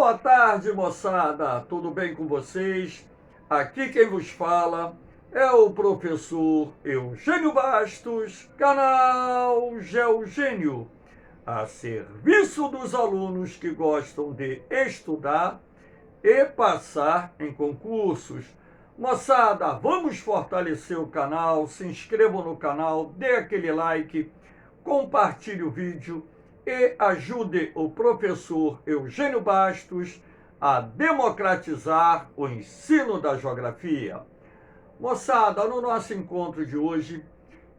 Boa tarde, moçada. Tudo bem com vocês? Aqui quem vos fala é o professor Eugênio Bastos, canal Geogênio, a serviço dos alunos que gostam de estudar e passar em concursos. Moçada, vamos fortalecer o canal, se inscrevam no canal, dê aquele like, compartilhe o vídeo e ajude o professor Eugênio Bastos a democratizar o ensino da geografia. Moçada, no nosso encontro de hoje,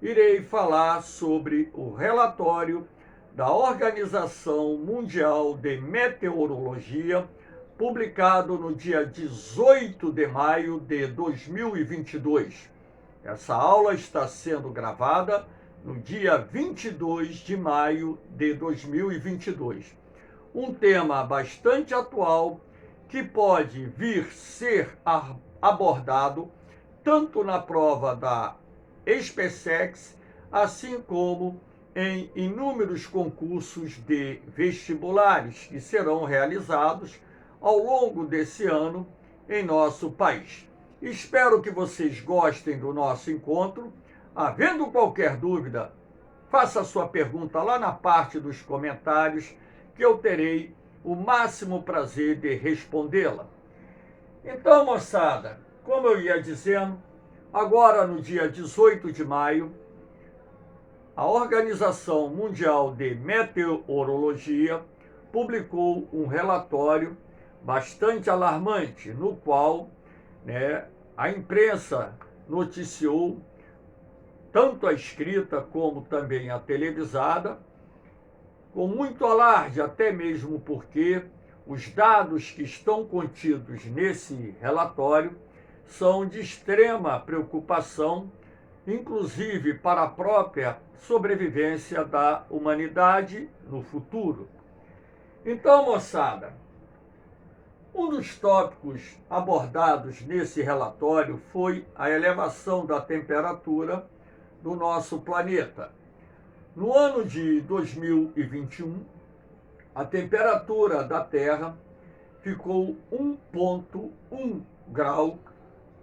irei falar sobre o relatório da Organização Mundial de Meteorologia, publicado no dia 18 de maio de 2022. Essa aula está sendo gravada no dia 22 de maio de 2022. Um tema bastante atual que pode vir ser abordado tanto na prova da SpaceX, assim como em inúmeros concursos de vestibulares que serão realizados ao longo desse ano em nosso país. Espero que vocês gostem do nosso encontro. Havendo qualquer dúvida, faça sua pergunta lá na parte dos comentários, que eu terei o máximo prazer de respondê-la. Então, moçada, como eu ia dizendo, agora no dia 18 de maio, a Organização Mundial de Meteorologia publicou um relatório bastante alarmante, no qual a imprensa noticiou, tanto a escrita como também a televisada, com muito alarde, até mesmo porque os dados que estão contidos nesse relatório são de extrema preocupação, inclusive para a própria sobrevivência da humanidade no futuro. Então, moçada, um dos tópicos abordados nesse relatório foi a elevação da temperatura do nosso planeta. No ano de 2021, a temperatura da Terra ficou 1,1 grau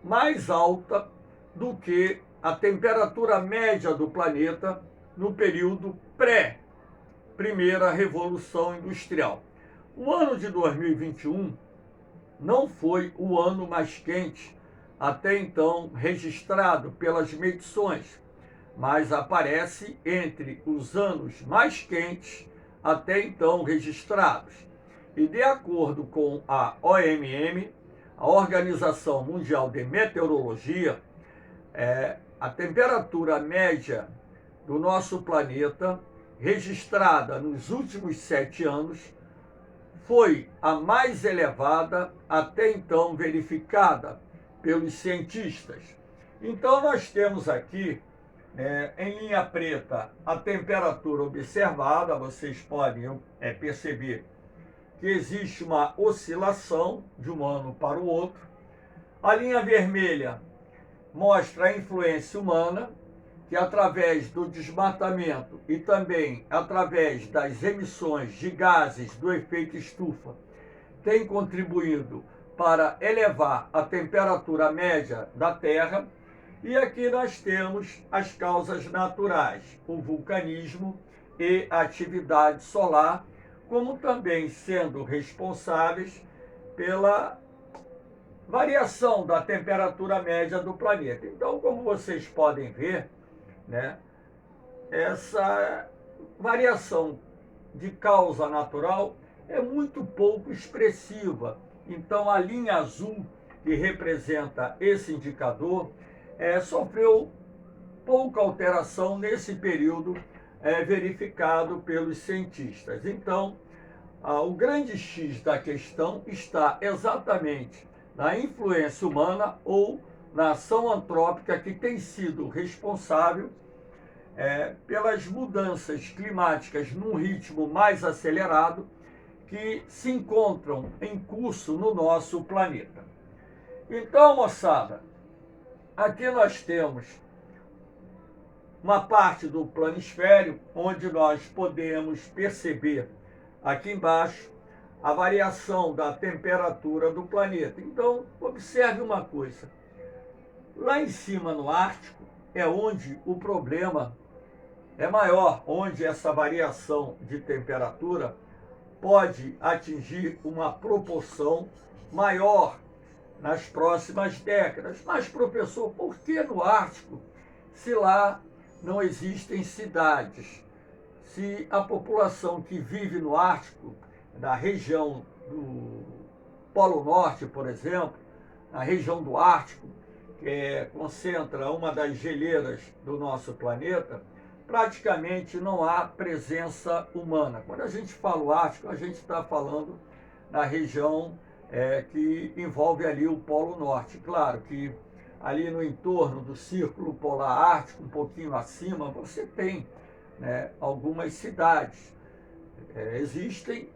mais alta do que a temperatura média do planeta no período pré-primeira Revolução Industrial. O ano de 2021 não foi o ano mais quente até então registrado pelas medições, mas aparece entre os anos mais quentes até então registrados. E de acordo com a OMM, a Organização Mundial de Meteorologia, a temperatura média do nosso planeta, registrada nos últimos 7 anos, foi a mais elevada até então verificada pelos cientistas. Então nós temos aqui, em linha preta, a temperatura observada. Vocês podem perceber que existe uma oscilação de um ano para o outro. A linha vermelha mostra a influência humana, que através do desmatamento e também através das emissões de gases do efeito estufa, tem contribuído para elevar a temperatura média da Terra. E aqui nós temos as causas naturais, o vulcanismo e a atividade solar, como também sendo responsáveis pela variação da temperatura média do planeta. Então, como vocês podem ver, essa variação de causa natural é muito pouco expressiva. Então, a linha azul, que representa esse indicador, sofreu pouca alteração nesse período verificado pelos cientistas. Então, o grande X da questão está exatamente na influência humana ou na ação antrópica que tem sido responsável pelas mudanças climáticas num ritmo mais acelerado que se encontram em curso no nosso planeta. Então, moçada, aqui nós temos uma parte do planisfério onde nós podemos perceber aqui embaixo a variação da temperatura do planeta. Então, observe uma coisa. Lá em cima no Ártico é onde o problema é maior, onde essa variação de temperatura pode atingir uma proporção maior nas próximas décadas. Mas, professor, por que no Ártico, se lá não existem cidades? Se a população que vive no Ártico, na região do Polo Norte, por exemplo, na região do Ártico, que concentra uma das geleiras do nosso planeta, praticamente não há presença humana. Quando a gente fala o Ártico, a gente está falando na região que envolve ali o Polo Norte. Claro que ali no entorno do Círculo Polar Ártico, um pouquinho acima, você tem, né, algumas cidades. Existem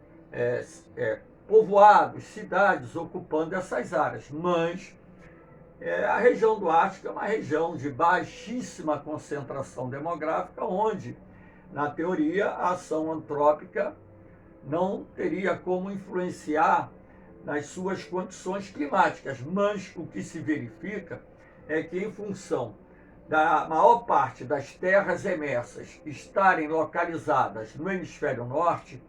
povoados, cidades ocupando essas áreas, mas a região do Ártico é uma região de baixíssima concentração demográfica, onde, na teoria, a ação antrópica não teria como influenciar nas suas condições climáticas. Mas o que se verifica é que, em função da maior parte das terras emersas estarem localizadas no hemisfério norte,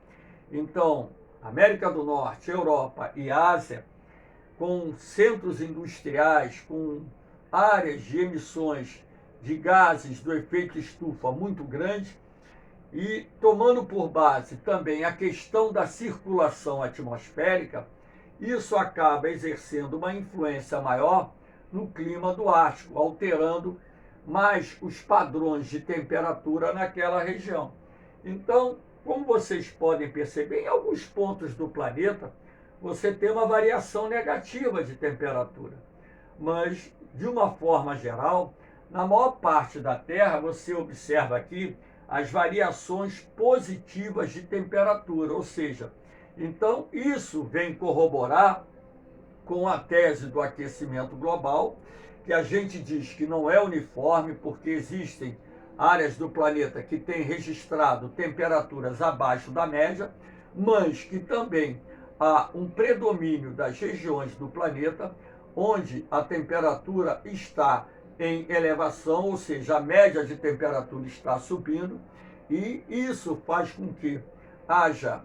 então, América do Norte, Europa e Ásia, com centros industriais, com áreas de emissões de gases do efeito estufa muito grande, e tomando por base também a questão da circulação atmosférica, isso acaba exercendo uma influência maior no clima do Ártico, alterando mais os padrões de temperatura naquela região. Então, como vocês podem perceber, em alguns pontos do planeta, você tem uma variação negativa de temperatura. Mas, de uma forma geral, na maior parte da Terra, você observa aqui as variações positivas de temperatura, ou seja, então isso vem corroborar com a tese do aquecimento global, que a gente diz que não é uniforme, porque existem áreas do planeta que têm registrado temperaturas abaixo da média, mas que também há um predomínio das regiões do planeta onde a temperatura está em elevação, ou seja, a média de temperatura está subindo, e isso faz com que haja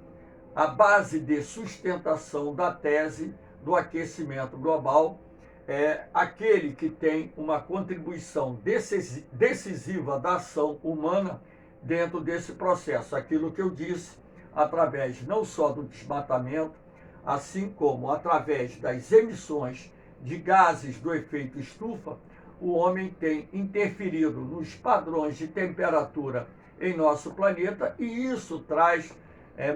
a base de sustentação da tese do aquecimento global, aquele que tem uma contribuição decisiva da ação humana dentro desse processo. Aquilo que eu disse, através não só do desmatamento, assim como através das emissões de gases do efeito estufa, o homem tem interferido nos padrões de temperatura em nosso planeta, e isso traz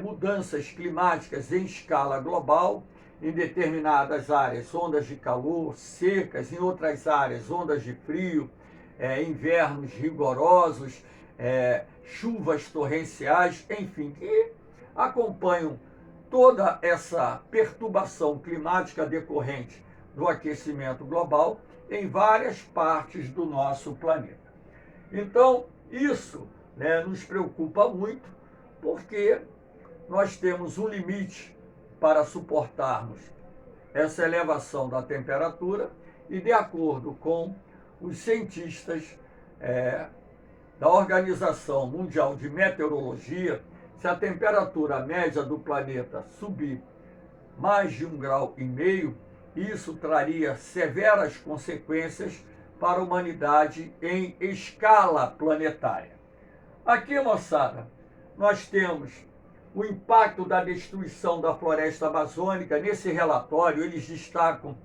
mudanças climáticas em escala global, em determinadas áreas ondas de calor, secas, em outras áreas ondas de frio, invernos rigorosos, chuvas torrenciais, enfim, que acompanham toda essa perturbação climática decorrente do aquecimento global em várias partes do nosso planeta. Então, isso, nos preocupa muito, porque nós temos um limite para suportarmos essa elevação da temperatura, e de acordo com os cientistas da Organização Mundial de Meteorologia, se a temperatura média do planeta subir mais de 1,5 grau, isso traria severas consequências para a humanidade em escala planetária. Aqui, moçada, nós temos o impacto da destruição da floresta amazônica. Nesse relatório, eles destacam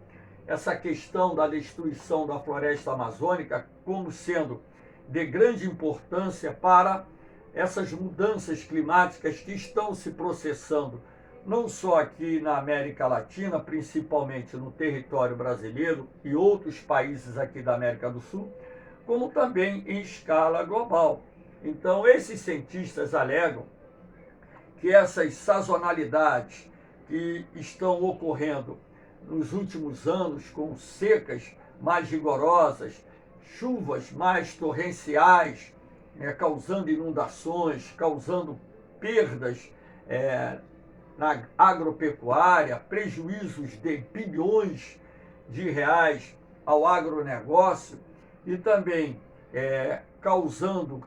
essa questão da destruição da floresta amazônica como sendo de grande importância para essas mudanças climáticas que estão se processando, não só aqui na América Latina, principalmente no território brasileiro e outros países aqui da América do Sul, como também em escala global. Então, esses cientistas alegam que essas sazonalidades que estão ocorrendo nos últimos anos, com secas mais rigorosas, chuvas mais torrenciais, causando inundações, causando perdas na agropecuária, prejuízos de bilhões de reais ao agronegócio e também causando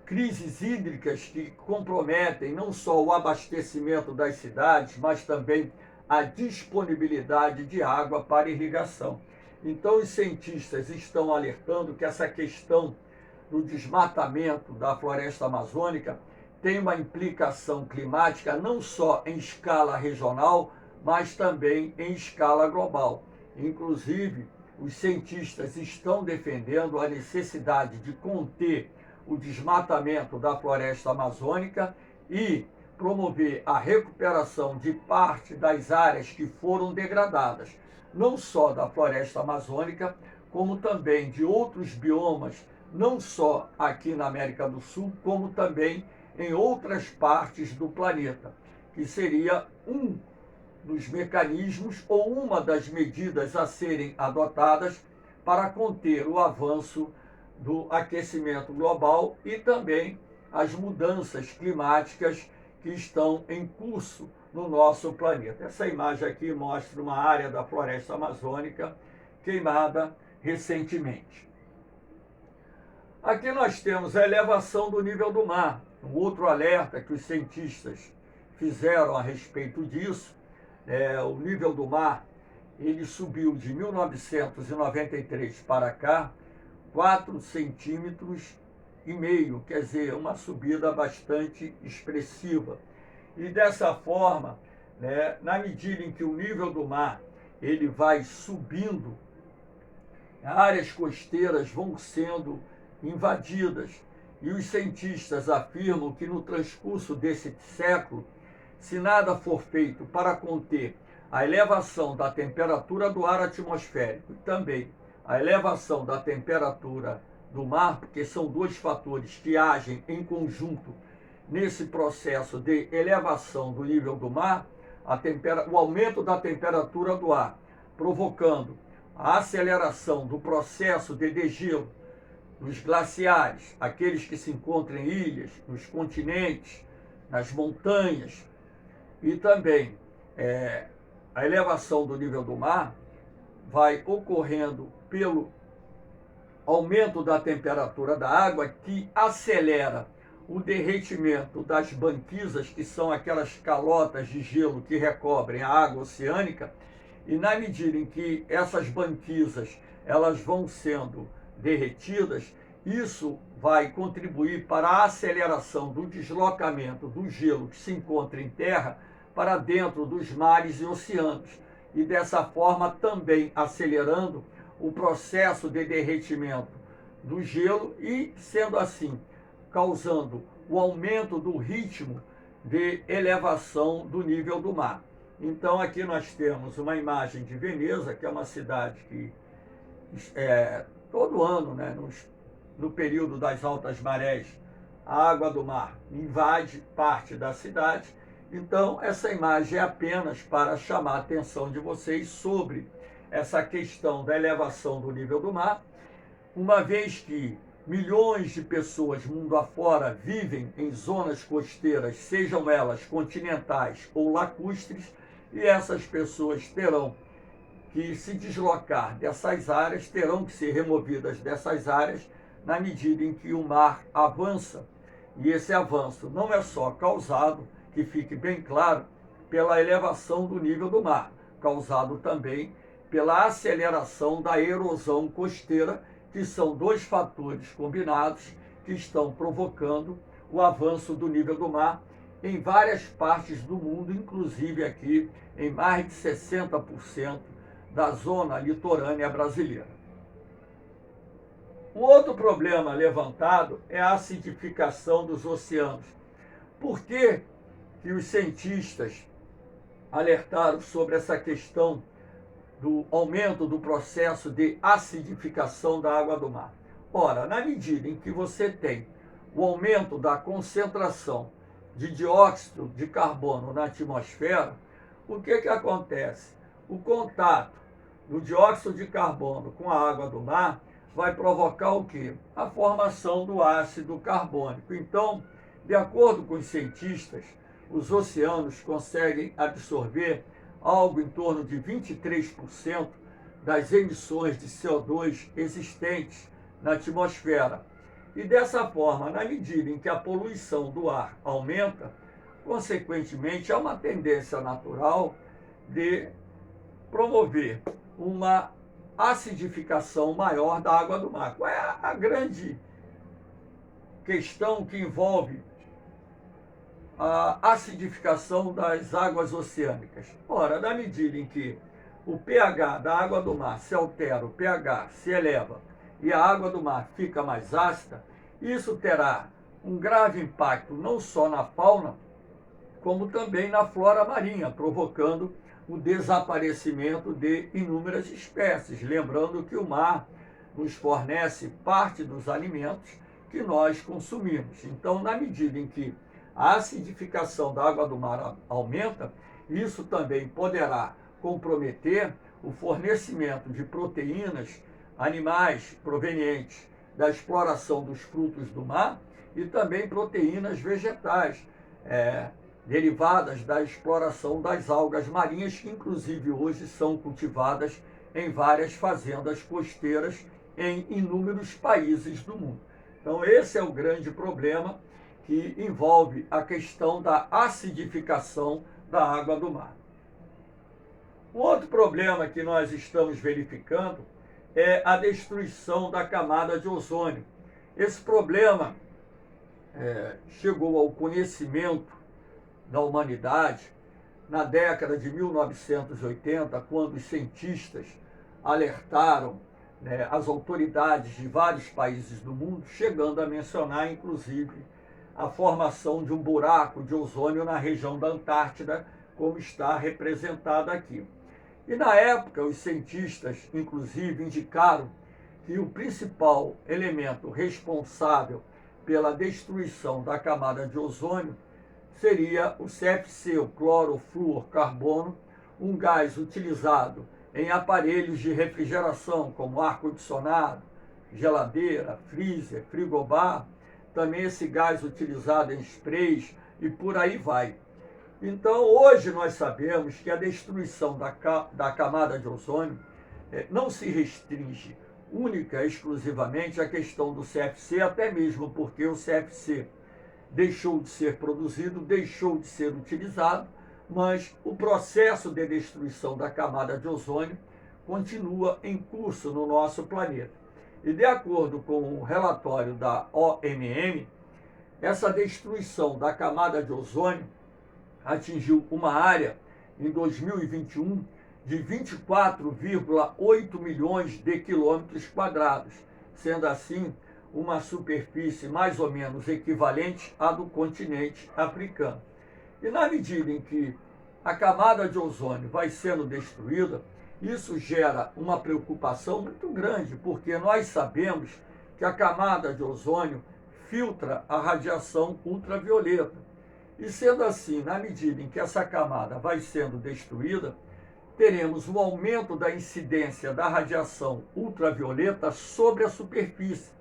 crises hídricas que comprometem não só o abastecimento das cidades, mas também a disponibilidade de água para irrigação. Então, os cientistas estão alertando que essa questão do desmatamento da floresta amazônica tem uma implicação climática não só em escala regional, mas também em escala global. Inclusive, os cientistas estão defendendo a necessidade de conter o desmatamento da floresta amazônica e promover a recuperação de parte das áreas que foram degradadas, não só da floresta amazônica, como também de outros biomas, não só aqui na América do Sul, como também em outras partes do planeta, que seria um dos mecanismos ou uma das medidas a serem adotadas para conter o avanço do aquecimento global e também as mudanças climáticas que estão em curso no nosso planeta. Essa imagem aqui mostra uma área da floresta amazônica queimada recentemente. Aqui nós temos a elevação do nível do mar. Um outro alerta que os cientistas fizeram a respeito disso, o nível do mar, ele subiu de 1993 para cá 4,5 centímetros, quer dizer, uma subida bastante expressiva. E dessa forma, na medida em que o nível do mar ele vai subindo, áreas costeiras vão sendo invadidas. E os cientistas afirmam que no transcurso desse século, se nada for feito para conter a elevação da temperatura do ar atmosférico e também a elevação da temperatura do mar, porque são dois fatores que agem em conjunto nesse processo de elevação do nível do mar, o aumento da temperatura do ar, provocando a aceleração do processo de degelo dos glaciares, aqueles que se encontram em ilhas, nos continentes, nas montanhas, e também a elevação do nível do mar vai ocorrendo pelo aumento da temperatura da água, que acelera o derretimento das banquisas, que são aquelas calotas de gelo que recobrem a água oceânica, e na medida em que essas banquisas elas vão sendo derretidas, isso vai contribuir para a aceleração do deslocamento do gelo que se encontra em terra para dentro dos mares e oceanos, e dessa forma também acelerando o processo de derretimento do gelo e, sendo assim, causando o aumento do ritmo de elevação do nível do mar. Então aqui nós temos uma imagem de Veneza, que é uma cidade que todo ano, no período das altas marés, a água do mar invade parte da cidade. Então essa imagem é apenas para chamar a atenção de vocês sobre essa questão da elevação do nível do mar, uma vez que milhões de pessoas mundo afora vivem em zonas costeiras, sejam elas continentais ou lacustres, e essas pessoas terão que se deslocar dessas áreas, terão que ser removidas dessas áreas na medida em que o mar avança. E esse avanço não é só causado, que fique bem claro, pela elevação do nível do mar, causado também pela aceleração da erosão costeira, que são dois fatores combinados que estão provocando o avanço do nível do mar em várias partes do mundo, inclusive aqui em mais de 60% da zona litorânea brasileira. Um outro problema levantado é a acidificação dos oceanos. Por que os cientistas alertaram sobre essa questão do aumento do processo de acidificação da água do mar? Ora, na medida em que você tem o aumento da concentração de dióxido de carbono na atmosfera, o que acontece? O contato do dióxido de carbono com a água do mar vai provocar o quê? A formação do ácido carbônico. Então, de acordo com os cientistas, os oceanos conseguem absorver algo em torno de 23% das emissões de CO2 existentes na atmosfera. E dessa forma, na medida em que a poluição do ar aumenta, consequentemente, há uma tendência natural de promover uma acidificação maior da água do mar. Qual é a grande questão que envolve a acidificação das águas oceânicas? Ora, na medida em que o pH da água do mar se altera, o pH se eleva e a água do mar fica mais ácida, isso terá um grave impacto não só na fauna, como também na flora marinha, provocando o desaparecimento de inúmeras espécies. Lembrando que o mar nos fornece parte dos alimentos que nós consumimos. Então, na medida em que a acidificação da água do mar aumenta, isso também poderá comprometer o fornecimento de proteínas animais provenientes da exploração dos frutos do mar e também proteínas vegetais derivadas da exploração das algas marinhas, que inclusive hoje são cultivadas em várias fazendas costeiras em inúmeros países do mundo. Então esse é o grande problema que envolve a questão da acidificação da água do mar. Um outro problema que nós estamos verificando é a destruição da camada de ozônio. Esse problema chegou ao conhecimento da humanidade na década de 1980, quando os cientistas alertaram as autoridades de vários países do mundo, chegando a mencionar, inclusive, a formação de um buraco de ozônio na região da Antártida, como está representado aqui. E na época, os cientistas, inclusive, indicaram que o principal elemento responsável pela destruição da camada de ozônio seria o CFC, o clorofluorcarbono, um gás utilizado em aparelhos de refrigeração, como ar-condicionado, geladeira, freezer, frigobar, também esse gás utilizado em sprays e por aí vai. Então, hoje nós sabemos que a destruição da camada de ozônio não se restringe única e exclusivamente à questão do CFC, até mesmo porque o CFC deixou de ser produzido, deixou de ser utilizado, mas o processo de destruição da camada de ozônio continua em curso no nosso planeta. E de acordo com o relatório da OMM, essa destruição da camada de ozônio atingiu uma área em 2021 de 24,8 milhões de quilômetros quadrados, sendo assim uma superfície mais ou menos equivalente à do continente africano. E na medida em que a camada de ozônio vai sendo destruída, isso gera uma preocupação muito grande, porque nós sabemos que a camada de ozônio filtra a radiação ultravioleta. E sendo assim, na medida em que essa camada vai sendo destruída, teremos um aumento da incidência da radiação ultravioleta sobre a superfície.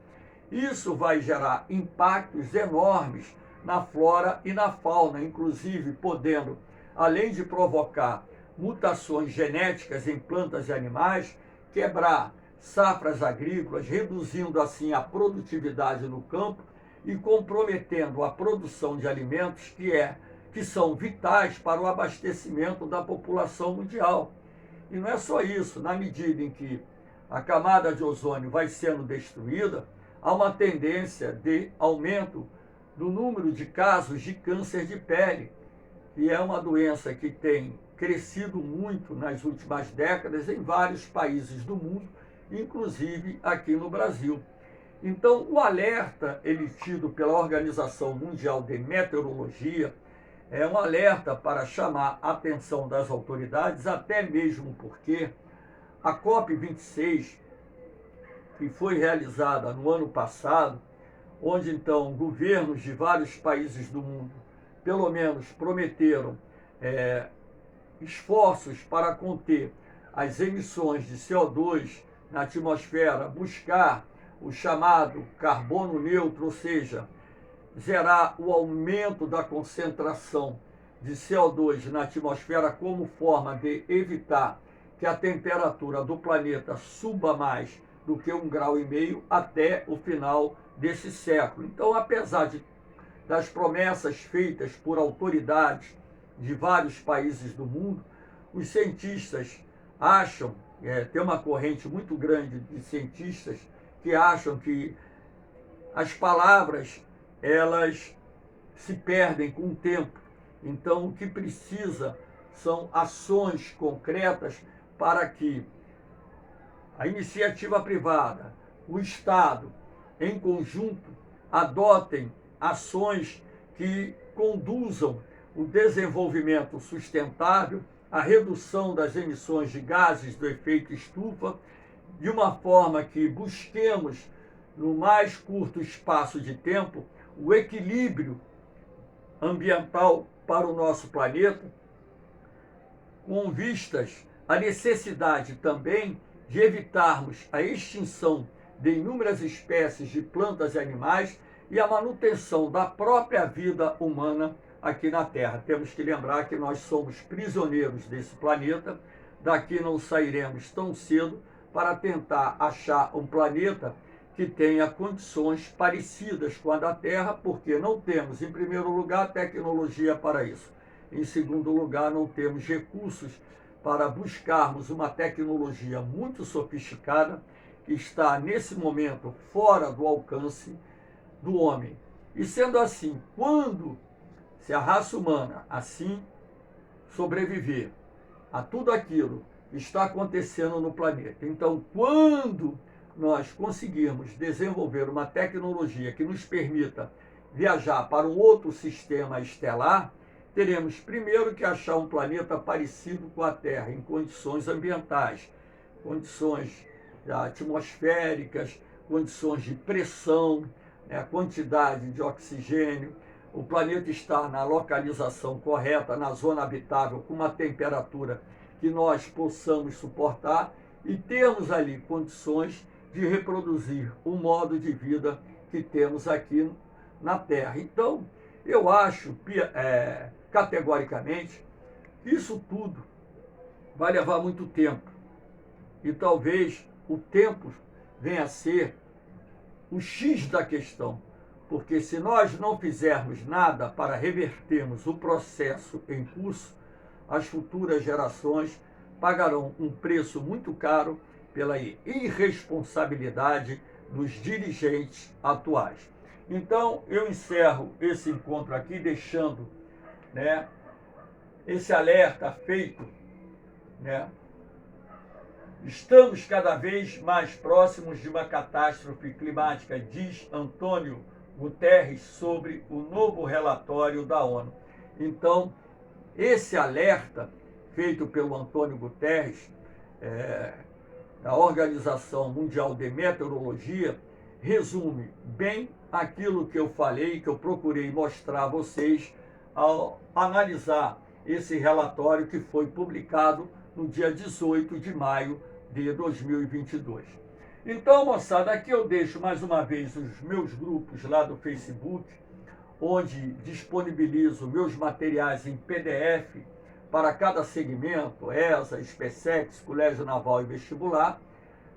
Isso vai gerar impactos enormes na flora e na fauna, inclusive podendo, além de provocar mutações genéticas em plantas e animais, quebrar safras agrícolas, reduzindo assim a produtividade no campo e comprometendo a produção de alimentos que são vitais para o abastecimento da população mundial. E não é só isso, na medida em que a camada de ozônio vai sendo destruída, há uma tendência de aumento do número de casos de câncer de pele, que é uma doença que tem crescido muito nas últimas décadas em vários países do mundo, inclusive aqui no Brasil. Então, o alerta emitido pela Organização Mundial de Meteorologia é um alerta para chamar a atenção das autoridades, até mesmo porque a COP26, que foi realizada no ano passado, onde então governos de vários países do mundo, pelo menos, prometeram esforços para conter as emissões de CO2 na atmosfera, buscar o chamado carbono neutro, ou seja, zerar o aumento da concentração de CO2 na atmosfera como forma de evitar que a temperatura do planeta suba mais do que 1,5 grau até o final desse século. Então, apesar das promessas feitas por autoridades de vários países do mundo, os cientistas acham, tem uma corrente muito grande de cientistas que acham que as palavras, elas se perdem com o tempo. Então, o que precisa são ações concretas para que a iniciativa privada, o Estado, em conjunto, adotem ações que conduzam o desenvolvimento sustentável, a redução das emissões de gases do efeito estufa, de uma forma que busquemos, no mais curto espaço de tempo, o equilíbrio ambiental para o nosso planeta, com vistas à necessidade também de evitarmos a extinção de inúmeras espécies de plantas e animais e a manutenção da própria vida humana aqui na Terra. Temos que lembrar que nós somos prisioneiros desse planeta, daqui não sairemos tão cedo para tentar achar um planeta que tenha condições parecidas com a da Terra, porque não temos, em primeiro lugar, tecnologia para isso. Em segundo lugar, não temos recursos para buscarmos uma tecnologia muito sofisticada que está, nesse momento, fora do alcance do homem. E sendo assim, se a raça humana assim sobreviver a tudo aquilo que está acontecendo no planeta, então, quando nós conseguirmos desenvolver uma tecnologia que nos permita viajar para um outro sistema estelar, teremos primeiro que achar um planeta parecido com a Terra, em condições ambientais, condições atmosféricas, condições de pressão, a quantidade de oxigênio, o planeta estar na localização correta, na zona habitável, com uma temperatura que nós possamos suportar e termos ali condições de reproduzir o modo de vida que temos aqui na Terra. Então, eu acho categoricamente que isso tudo vai levar muito tempo. E talvez o tempo venha a ser o X da questão. Porque se nós não fizermos nada para revertermos o processo em curso, as futuras gerações pagarão um preço muito caro pela irresponsabilidade dos dirigentes atuais. Então, eu encerro esse encontro aqui deixando, esse alerta feito, Estamos cada vez mais próximos de uma catástrofe climática, diz Antônio Guterres sobre o novo relatório da ONU. Então, esse alerta feito pelo Antônio Guterres, da Organização Mundial de Meteorologia, resume bem aquilo que eu falei, que eu procurei mostrar a vocês ao analisar esse relatório que foi publicado no dia 18 de maio de 2022. Então, moçada, aqui eu deixo mais uma vez os meus grupos lá do Facebook, onde disponibilizo meus materiais em PDF para cada segmento, ESA, SpaceX, Colégio Naval e Vestibular.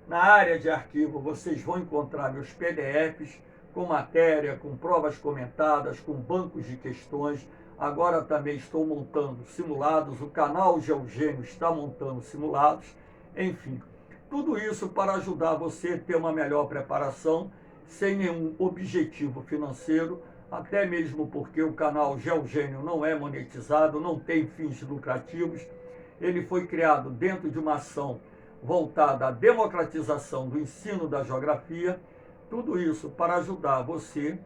Na área de arquivo vocês vão encontrar meus PDFs com matéria, com provas comentadas, com bancos de questões. Agora também estou montando simulados, o canal Geogênio está montando simulados, enfim. Tudo isso para ajudar você a ter uma melhor preparação, sem nenhum objetivo financeiro, até mesmo porque o canal Geogênio não é monetizado, não tem fins lucrativos. Ele foi criado dentro de uma ação voltada à democratização do ensino da geografia, tudo isso para ajudar você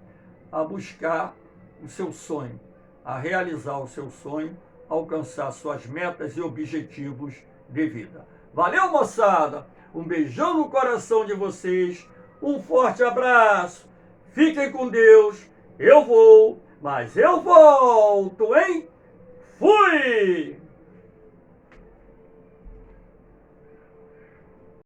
a buscar o seu sonho, a realizar o seu sonho, alcançar suas metas e objetivos de vida. Valeu, moçada! Um beijão no coração de vocês, um forte abraço, fiquem com Deus, eu vou, mas eu volto, hein? Fui!